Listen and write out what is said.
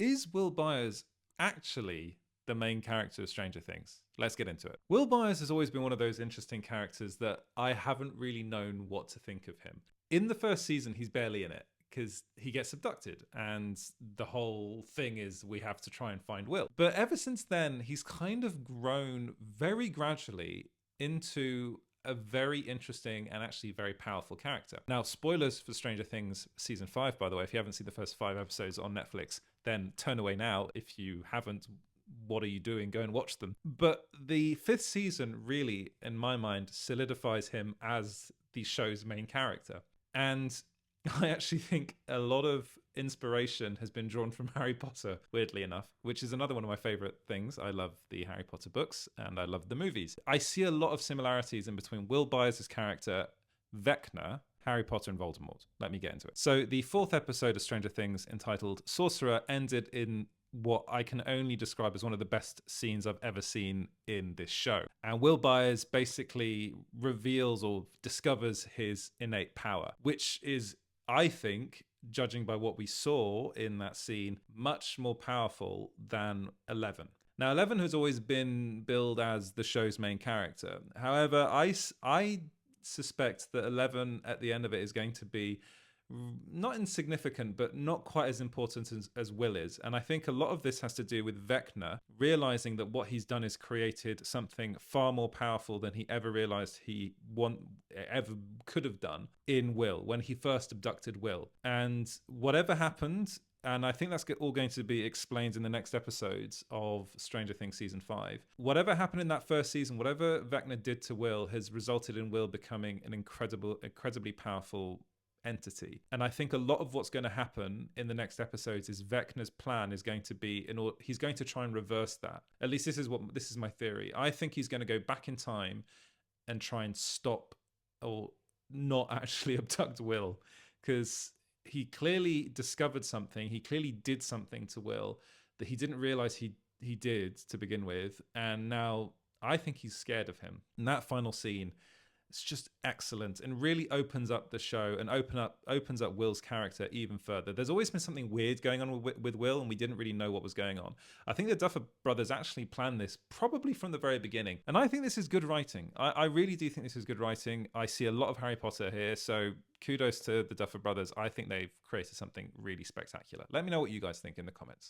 Is Will Byers actually the main character of Stranger Things? Let's get into it. Will Byers has always been one of those interesting characters that I haven't really known what to think of him. In the first season, he's barely in it because he gets abducted, and the whole thing is we have to try and find Will. But ever since then, he's kind of grown very gradually into a very interesting and actually very powerful character. Now, spoilers for Stranger Things season 5, by the way. If you haven't seen the first 5 episodes on Netflix, then turn away now. If you haven't, what are you doing? Go and watch them. But the 5th season really, in my mind, solidifies him as the show's main character. And I actually think a lot of inspiration has been drawn from Harry Potter, weirdly enough, which is another one of my favorite things. I love the Harry Potter books and I love the movies. I see a lot of similarities in between Will Byers' character, Vecna, Harry Potter, and Voldemort. Let me get into it. So the 4th episode of Stranger Things, entitled Sorcerer, ended in what I can only describe as one of the best scenes I've ever seen in this show. And Will Byers basically reveals or discovers his innate power, which is, I think, judging by what we saw in that scene, much more powerful than 11. Now, 11 has always been billed as the show's main character. However, I suspect that 11 at the end of it is going to be not insignificant, but not quite as important as Will is. And I think a lot of this has to do with Vecna realizing that what he's done is created something far more powerful than he ever realized ever could have done in Will when he first abducted Will. And whatever happened, and I think that's all going to be explained in the next episodes of Stranger Things Season 5. Whatever happened in that first season, whatever Vecna did to Will has resulted in Will becoming an incredibly powerful entity. And I think a lot of what's going to happen in the next episodes is Vecna's plan is going to be he's going to try and reverse that. At least this is my theory. I think he's going to go back in time and try and stop or not actually abduct Will, because he clearly discovered something. He clearly did something to Will that he didn't realize he did to begin with, and now I think he's scared of him. And that final scene, it's just excellent and really opens up the show and opens up Will's character even further. There's always been something weird going on with Will, and we didn't really know what was going on. I think the Duffer Brothers actually planned this probably from the very beginning. And I think this is good writing. I really do think this is good writing. I see a lot of Harry Potter here, so kudos to the Duffer Brothers. I think they've created something really spectacular. Let me know what you guys think in the comments.